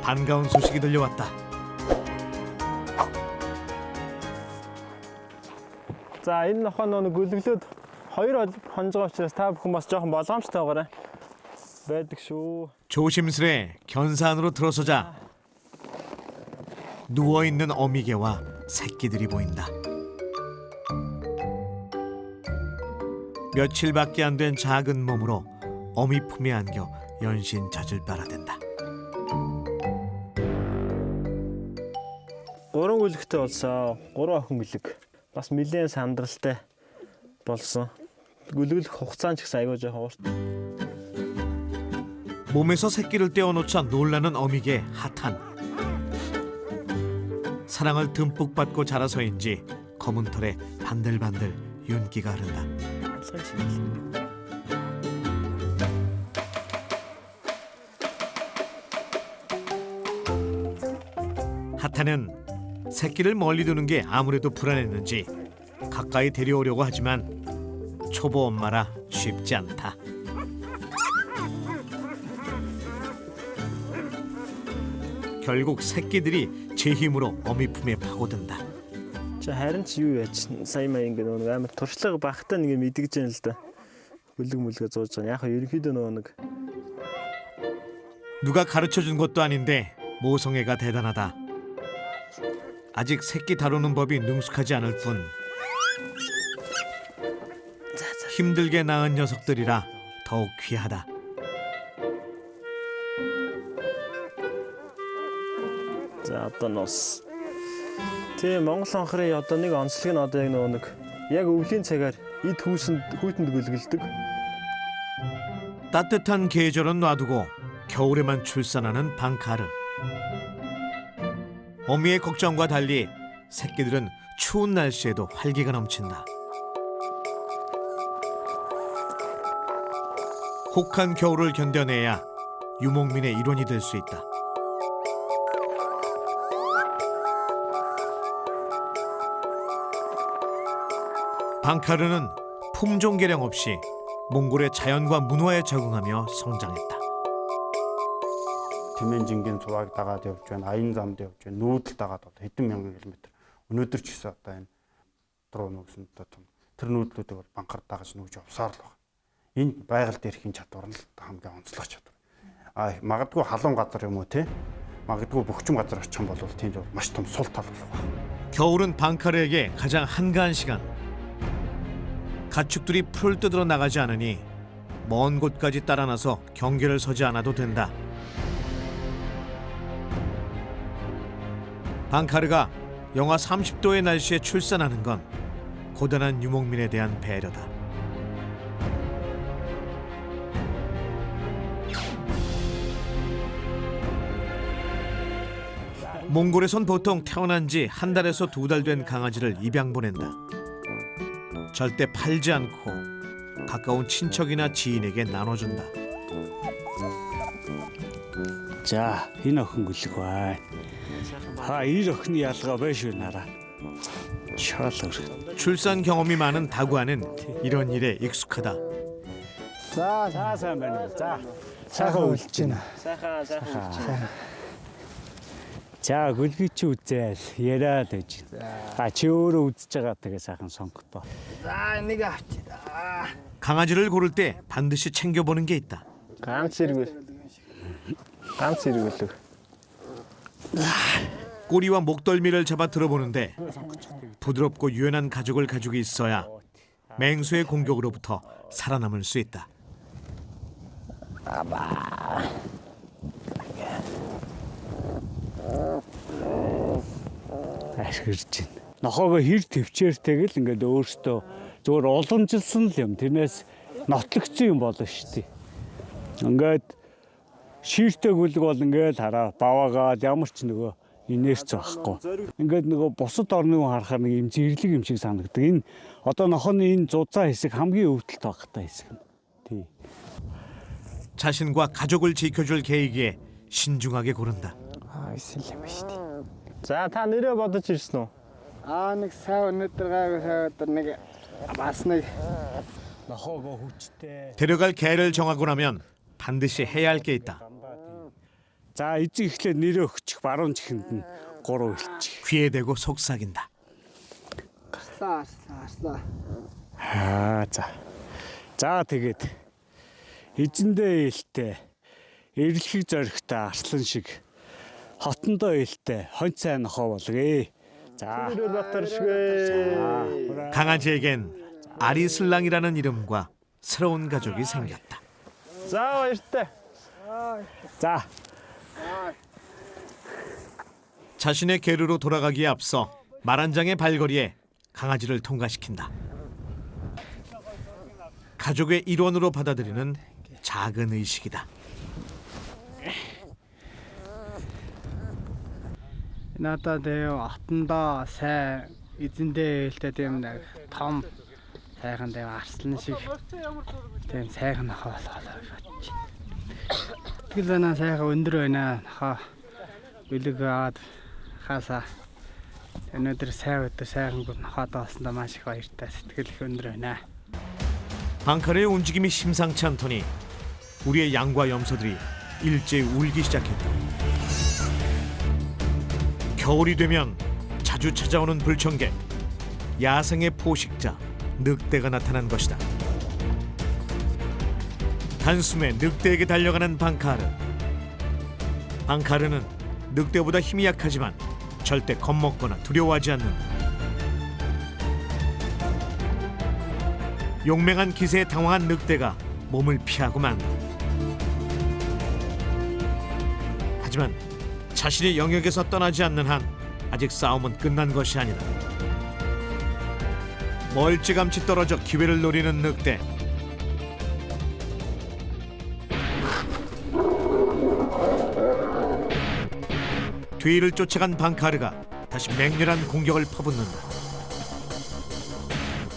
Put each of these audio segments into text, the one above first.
반가운 소식이 들려왔다. За энэ нохоо нэг гүлгэлээд 2 хонжоо учраас та бүхэн бас жоохон болгоомжтойгоорой. байдаг шүү. 조심스레 견산으로 들어서자 누워있는 어미개와 새끼들이 보인다. 며칠밖에 안 된 작은 몸으로 어미 품에 안겨 연신젖을 빨아댄다. Гурван гүлэгтэй болсон. 3 охин гүлэг. Бас нэлээд сандралтай болсон. гүлгэлэх хугацаа ч гэсэн аягүй жоохон урт. 몸에서 새끼를 떼어놓자 놀라는 어미개 하탄. 사랑을 듬뿍 받고 자라서인지 검은 털에 반들반들 윤기가 흐른다. 하탄은 새끼를 멀리 두는 게 아무래도 불안했는지 가까이 데려오려고 하지만 초보 엄마라 쉽지 않다. 결국 새끼들이 제 힘으로 어미 품에 파고든다. 자, харин ч юу яач сая маяг ингэ нэг амар туршлага багтаа нэг мэдгэж байна л да. Бүлэг зууж байгаа. Яг ерөнхийдөө нэг 누가 가르쳐준 것도 아닌데 모성애가 대단하다. 아직 새끼 다루는 법이 능숙하지 않을 뿐 힘들게 낳은 녀석들이라 더욱 귀하다. за одоо нус. Тэгээ Монгол онхрын одоо нэг онцлог нь одоо яг өвлийн цагаар эд хүүтэнд гүлгэлдэг. 따뜻한 계절은 놔두고 겨울에만 출산하는 방카르. 어미의 걱정과 달리 새끼들은 추운 날씨에도 활기가 넘친다. 혹한 겨울을 견뎌내야 유목민의 일원이 될 수 있다. 방카르는 품종 개량 없이 몽골의 자연과 문화에 적응하며 성장했다. Тэмэнжингийн цуваг дагаад явж байна, аян замд явж байна, нүүдэл дагаад одоо хэдэн мянган километр. Өнөөдөр ч гэсэн одоо энэ дуруу нүгсэн тэр нүүдлүүдийг бол банкар дагаж нүгж явсаар л байна. Энэ байгаль дээр хийн чадвар нь л хамгийн онцлог чадвар. Магадгүй халуун газар юм уу те? Магадгүй бөхчм газар очих юм бол тийм бол маш том сул тал болох байна. 겨울은 방카르에게 가장 한가한 시간. 가축들이 풀을 뜯으러 나가지 않으니 먼 곳까지 따라 나서 경계를 서지 않아도 된다. 방카르가 영하 30도의 날씨에 출산하는 건 고단한 유목민에 대한 배려다. 몽골에선 보통 태어난 지 한 달에서 2달 된 강아지를 입양 보낸다. 절대 팔지 않고 가까운 친척이나 지인에게 나눠준다. 자, энэ охин гүлэг бай. 2 охины ялгаа байж нараа. чаалар. 출산 경험이 많은 다구아는 이런 일에 익숙하다. За, сайн байна уу. За, сайхан үлдэж байна. Сайхан. За, гүлгийг чи үзээл яриад байж. Чи өөрөө үзэж байгаа тэгээ сайхан сонгохдоо. За, энийг авчи. 강아지를 고를 때 반드시 챙겨보는 게 있다. ганц эргүүл. 꼬리와 목덜미를 잡아 들어보는데 부드럽고 유연한 가죽을 가지고 있어야 맹수의 공격으로부터 살아남을 수 있다. Ашиглаж байна. Нохоогоо хэр төвчээртэйг л ингээд өөртөө зүгээр уламжилсан л юм. Тэрнээс нотлогдсон юм болно шүү дээ. Ингээд шииртэй гүлэг бол ингээд хараа баваагаад ямар ч нөгөө инерц байхгүй. Ингээд нөгөө бусад орны хүн харахаар нэг юм зэрлэг юм шиг санагддаг. Энэ одоо нохооны энэ зузаан хэсэг хамгийн өвдөлт багтай хэсэг юм. Тий. 자신과 가족을 지켜줄 계획에 신중하게 고른다. Эсвэл юм шүү дээ. За, та нэрээ бодож ирсэн үү? Нэг сая өнөдөр гайгүй сая өдөр нэг бас нэг Нохоогоо хүчтэй. 데려갈 개를 정하고 나면 반드시 해야 할 게 있다. За эзэн ихлээр нэрээ өгчих баруун чихэнд нь 3 хэлчих. 귀에 대고 속삭인다. Арслаа. За тэгээд эзэндээ ээлтэй эрлэх зоригтой арслан шиг хотондоо ээлтэй хонь сайн нохоо болгоё. 자, 강아지에겐 아리슬랑이라는 이름과 새로운 가족이 생겼다. За баяртай. 자, 자신의 계루로 돌아가기에 앞서 말 한 장의 발걸이에 강아지를 통과시킨다. 가족의 일원으로 받아들이는 작은 의식이다. Надад отондоо сайн эзэндээ ээлтэй тийм нэг том сайхан тийм арслан шиг тийм сайхан нохоо болоо гэж бодож байна. Тэгэл байна сайхан өндөр байна. Нохоо үлэг аваад хасаа өнөөдөр сайн өдөр сайхан нохоод олсондоо маш их баяртай. Сэтгэл их өндөр байна. 방카르의 움직임이 심상치 않더니 우리의 양과 염소들이 일제히 울기 시작했다. 겨울이 되면 자주 찾아오는 불청객, 야생의 포식자, 늑대가 나타난 것이다. 단숨에 늑대에게 달려가는 방카르. 방카르는 늑대보다 힘이 약하지만 절대 겁먹거나 두려워하지 않는다. 용맹한 기세에 당황한 늑대가 몸을 피하고 만다. 하지만 자신의 영역에서 떠나지 않는 한 아직 싸움은 끝난 것이 아니다. 멀찌감치 떨어져 기회를 노리는 늑대. 뒤를 쫓아간 방카르가 다시 맹렬한 공격을 퍼붓는다.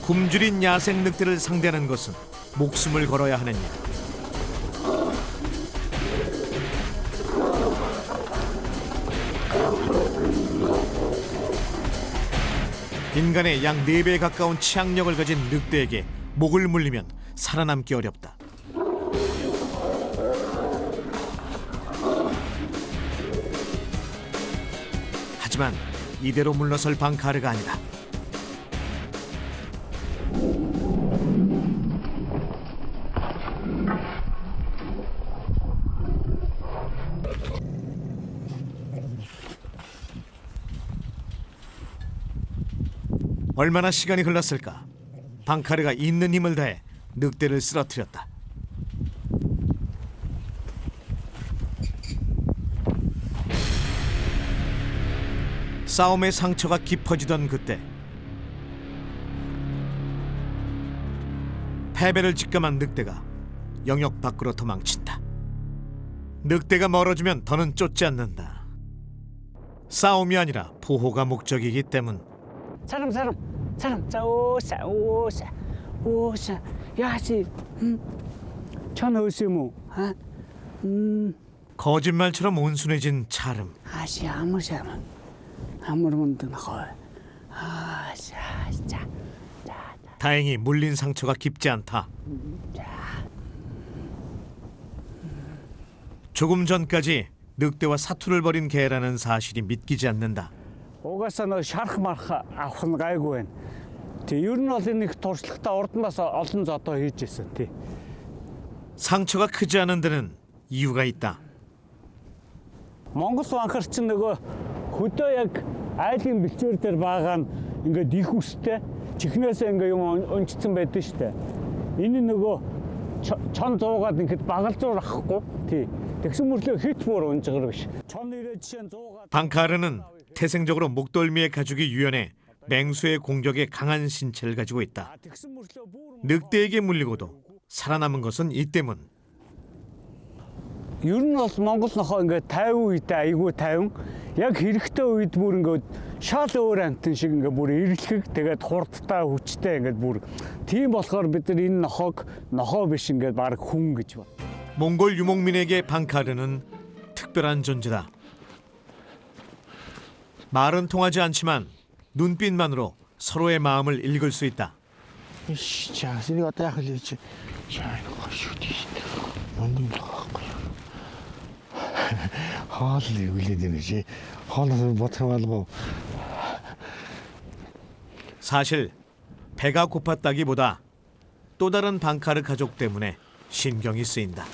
굶주린 야생 늑대를 상대하는 것은 목숨을 걸어야 하는 일. 인간의 약 4배에 가까운 치악력을 가진 늑대에게 목을 물리면 살아남기 어렵다. 하지만 이대로 물러설 방카르가 아니다. 얼마나 시간이 흘렀을까? 방카르가 있는 힘을 다해 늑대를 쓰러뜨렸다. 싸움의 상처가 깊어지던 그때 패배를 직감한 늑대가 영역 밖으로 도망친다. 늑대가 멀어지면 더는 쫓지 않는다. 싸움이 아니라 보호가 목적이기 때문. 사람. 자, 오사. 야시. 천 오시모. 거짓말처럼 온순해진 차름. 아시 아무르면 너호. 자. 다행히 물린 상처가 깊지 않다. 조금 전까지 늑대와 사투를 벌인 개라는 사실이 믿기지 않는다. Угаасаа нөө шарах марх авах нь гайгүй байна. Тэг ер нь бол энэ их туршлагатай урднаас олон зодоо хийж ирсэн тий. 상처가 크지 않은 데는 이유가 있다. Монгол банхар чинь нөгөө хөдөө яг айлын бэлчээр дээр байгаа нь ингээд их үстэй чихнээсээ ингээд юм өнцсөн байдаг шүү дээ. Энэ нөгөө чон зуугаад ингээд багалзуур ахгүй тий. Тэгсэн мөрлөө хит бүр унжгар биш. Чон ирээд жишээ 100гаад 방카르는 태생적으로 목덜미의 가죽이 유연해 맹수의 공격에 강한 신체를 가지고 있다. 늑대에게 물리고도 살아남은 것은 이 때문. ер нь бол Монгол нохоо ингээд 50 үедээ айгүй 50 яг хэрэгтэй үед бүр ингээд шал өөр амтэн шиг ингээд бүр ирлэх тэгээд хурдтай хүчтэй ингээд бүр тийм болохоор бид нар энэ нохоо биш ингээд баг хүн гэж ба. 몽골 유목민에게 방카르는 특별한 존재다. 말은 통하지 않지만 눈빛만으로 서로의 마음을 읽을 수 있다. 자, 이거 어떻게 하려지? 자, 이거 쉬우디. 뭔 일로 갖고요? хоолыг үлээд юм чи. хоолоо бодох 말고 사실 배가 고팠다기보다 또 다른 방카르 가족 때문에 신경이 쓰인다.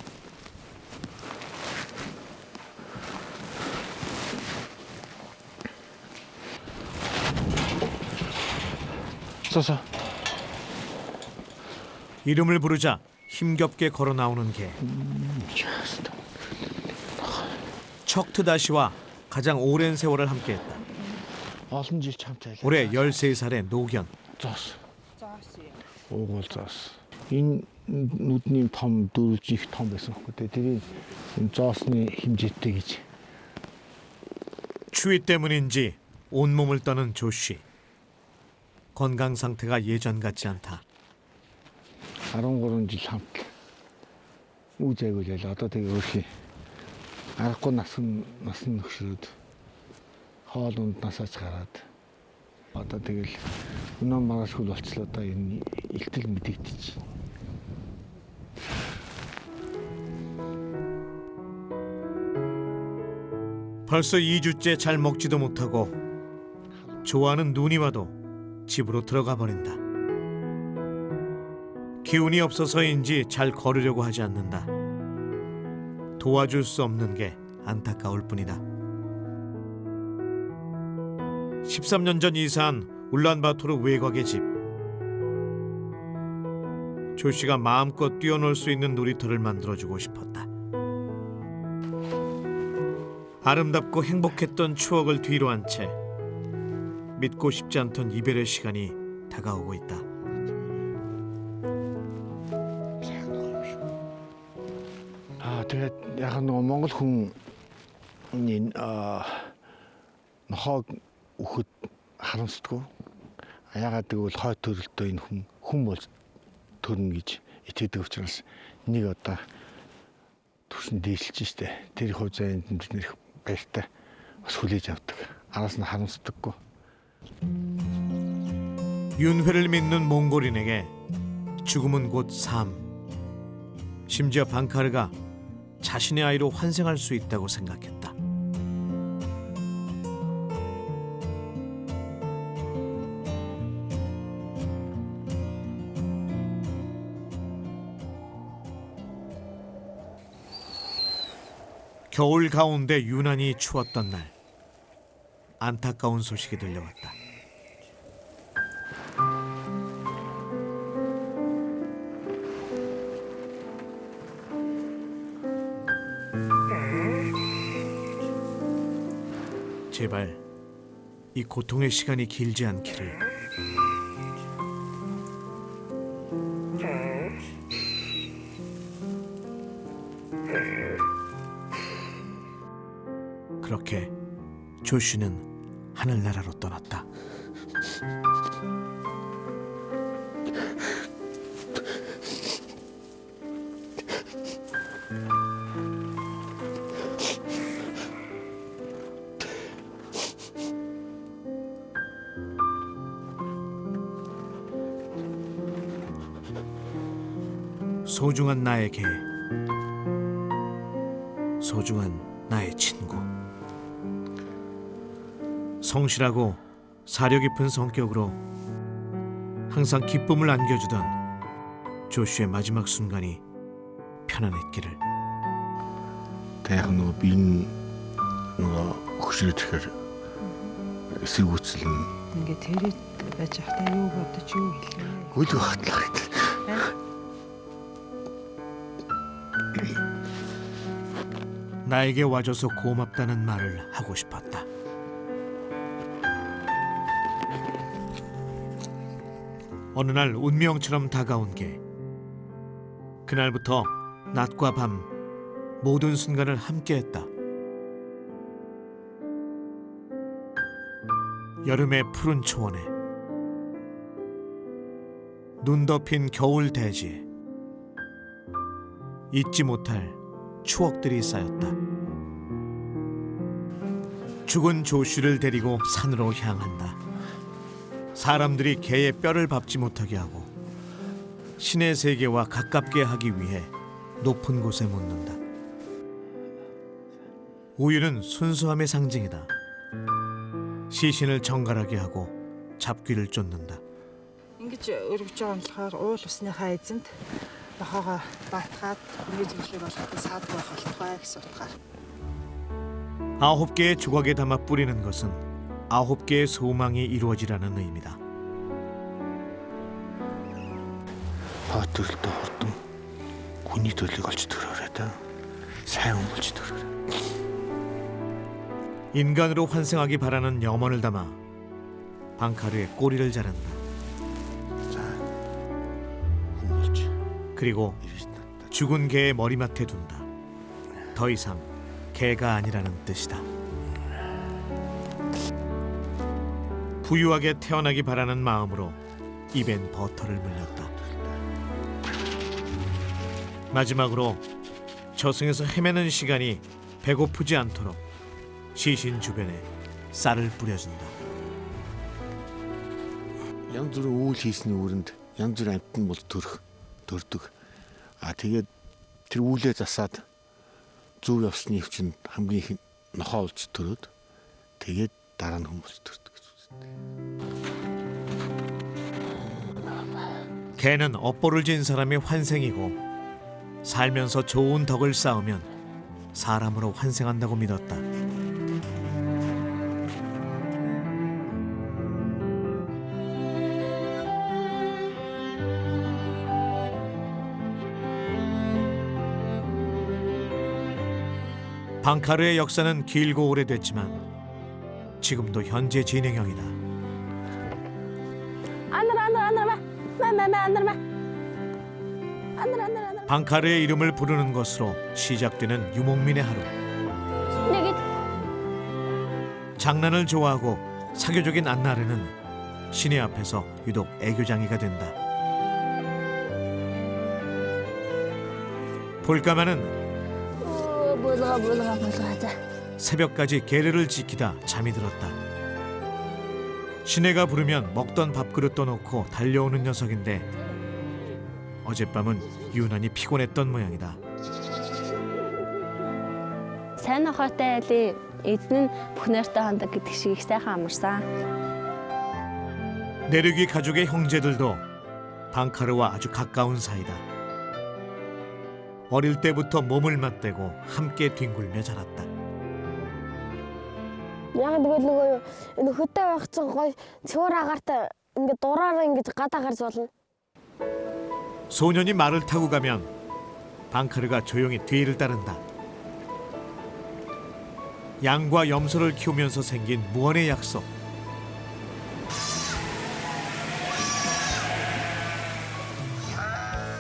써서 이름을 부르자 힘겹게 걸어 나오는 개. 척트다시와 가장 오랜 세월을 함께했다. олон жил чамтай. 올해 13살의 노견. Зоос. Уугуул зоос. Энэ нүдний том дөрвж их том байсан хөөе. тэрийг энэ зоосны хэмжээтэй гэж. 추위 때문인지 온몸을 떠는 조씨. 건강 상태가 예전 같지 않다. 13 жил хамт үүжээгүй л одоо тэгээ өөрхий аргагүй насны нөхшрөөд хоол унднасаач гараад одоо тэгэл өнөө маргаашгүй болцлоо одоо энэ илтгэл мэдэгдэж. 벌써 2주째 잘 먹지도 못하고 좋아하는 눈이 와도 집으로 들어가 버린다. 기운이 없어서인지 잘 걸으려고 하지 않는다. 도와줄 수 없는 게 안타까울 뿐이다. 13년 전 이사한 울란바토르 외곽의 집. 조 씨가 마음껏 뛰어놀 수 있는 놀이터를 만들어주고 싶었다. 아름답고 행복했던 추억을 뒤로 한 채 믿고 싶지 않던 이별의 시간이 다가오고 있다. Тэгээд яг нөгөө Монгол хүн энэ нохог өгөхөд харамсдаггүй. Ягаад гэвэл хой төрөлтөө энэ хүн бол төрнө гэж итгэдэг учраас нэг одоо төрсөн дээшилж штэ. Тэр хувь заяанд бид нэр баяртай бас хүлээж авдаг. Араас нь харамсдаггүй. 윤회를 믿는 몽골인에게 죽음은 곧 삶. 심지어 방카르가 자신의 아이로 환생할 수 있다고 생각했다. 겨울 가운데 유난히 추웠던 날, 안타까운 소식이 들려왔다. 제발 이 고통의 시간이 길지 않기를. 그렇게 조슈는 하늘나라로 떠났다. 소중한 나의 개, 소중한 나의 친구. 성실하고 사려 깊은 성격으로 항상 기쁨을 안겨주던 조슈의 마지막 순간이 편안했기를. Яг нөгөө би нөгөө хөшрөөдөхөр эсэргүүцэл нь ингээд тэрэд байж хата юу бодож юу хэлээ. хөлөө хатлаа гэдэг. 나에게 와줘서 고맙다는 말을 하고 싶었다. 어느 날 운명처럼 다가온 게, 그날부터 낮과 밤 모든 순간을 함께했다. 여름의 푸른 초원에, 눈 덮인 겨울 대지에 잊지 못할 추억들이 쌓였다. 죽은 조슈를 데리고 산으로 향한다. 사람들이 개의 뼈를 밟지 못하게 하고 신의 세계와 가깝게 하기 위해 높은 곳에 묻는다. 우유는 순수함의 상징이다. 시신을 정갈하게 하고 잡귀를 쫓는다. Ингэж өргөж байгаа юм болохоор уул усныхаа эзэнт нохоогоо батгаад үний зөвлөгийг болоход саадаг байх болтугай гэсэн утгаар. 9개의 조각에 담아 뿌리는 것은 9개의 소망이 이루어지라는 의미다. хойд төрөлтөө хурдан хүний төлөгийг олж төрөөрэй та. сайн хүн болж төрөөрэй. 인간으로 환생하기 바라는 염원을 담아 방카르의 꼬리를 자른다. За. хүн болж 그리고 ирж надад. 죽은 개의 머리맡에 둔다. 더 이상 개가 아니라는 뜻이다. 부유하게 태어나기 바라는 마음으로 입엔 버터를 물렸다. 마지막으로 저승에서 헤매는 시간이 배고프지 않도록 시신 주변에 쌀을 뿌려준다. Янз бүрийн үйл хийсний үүрэнд янз бүрийн амтан бол төрдөг. Тэгээд тэр үүлээ засаад зөв явсны өвчнөд хамгийн их нохоо олж төрөөд тэгээд дараа нь хүн болж төрдөг гэж үздэг. 개는 업보를 진 사람의 환생이고 살면서 좋은 덕을 쌓으면 사람으로 환생한다고 믿었다. 방카르의 역사는 길고 오래됐지만 지금도 현재 진행형이다. 방카르의 이름을 부르는 것으로 시작되는 유목민의 하루. 장난을 좋아하고 사교적인 안나르는 시내 앞에서 유독 애교장이가 된다. 볼까마는 새벽까지 게르를 지키다 잠이 들었다. 시내가 부르면 먹던 밥그릇 떠놓고 달려오는 녀석인데 어젯밤은 유난히 피곤했던 모양이다. сайн нохойтой айлын эзэн нь бүх нойртой хондог гэдэг шиг их сайхан амарсан. 내르기 가족의 형제들도 방카르와 아주 가까운 사이다. 어릴 때부터 몸을 맞대고 함께 뒹굴며 자랐다. Яг тэгэл нөгөө энэ хөтөө байхсан гой цөөр агаартай ингээд дураараа ингээд гадаа гарч болно. 소년이 말을 타고 가면 방카르가 조용히 뒤를 따른다. 양과 염소를 키우면서 생긴 무언의 약속.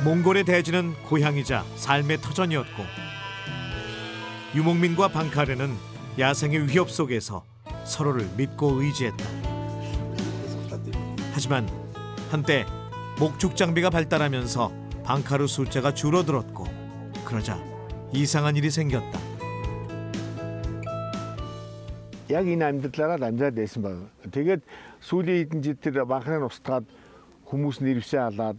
몽골의 대지는 고향이자 삶의 터전이었고 유목민과 방카르는 야생의 위협 속에서 서로를 믿고 의지했다. 하지만 한때 목축 장비가 발달하면서 방카르 숫자가 줄어들었고 그러자 이상한 일이 생겼다. Яг энэ амьдралаараа амжаад байсан баг. Тэгээд сүүлийн хэдэн жил тэр банхныг устгаад хүмүүс нэрвшээ алаад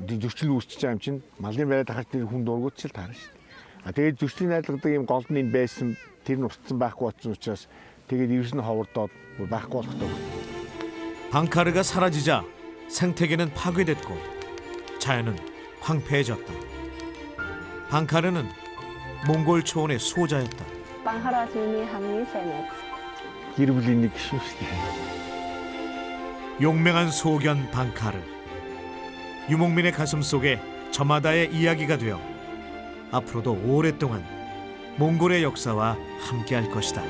зөрчил үүсчихэж байгаа юм чинь малын байраад ахаж тэр хүн дургуут ч л таарна шүү дээ. Тэгээд зөрчлийн найдлагдаг юм гол нь байсан тэр нь устсан байхгүй болсон учраас тэгээд ерөөс нь ховордоод байхгүй болгодог. 방카르가 사라지자 생태계는 파괴됐고 자연은 황폐해졌다. 방카르는 몽골 초원의 수호자였다. Банхараа түүний хамгийн сайн найз. Гэр бүлийн нэг шүү дээ. 용맹한 소견 방카르. 유목민의 가슴 속에 저마다의 이야기가 되어 앞으로도 오랫동안 몽골의 역사와 함께할 것이다.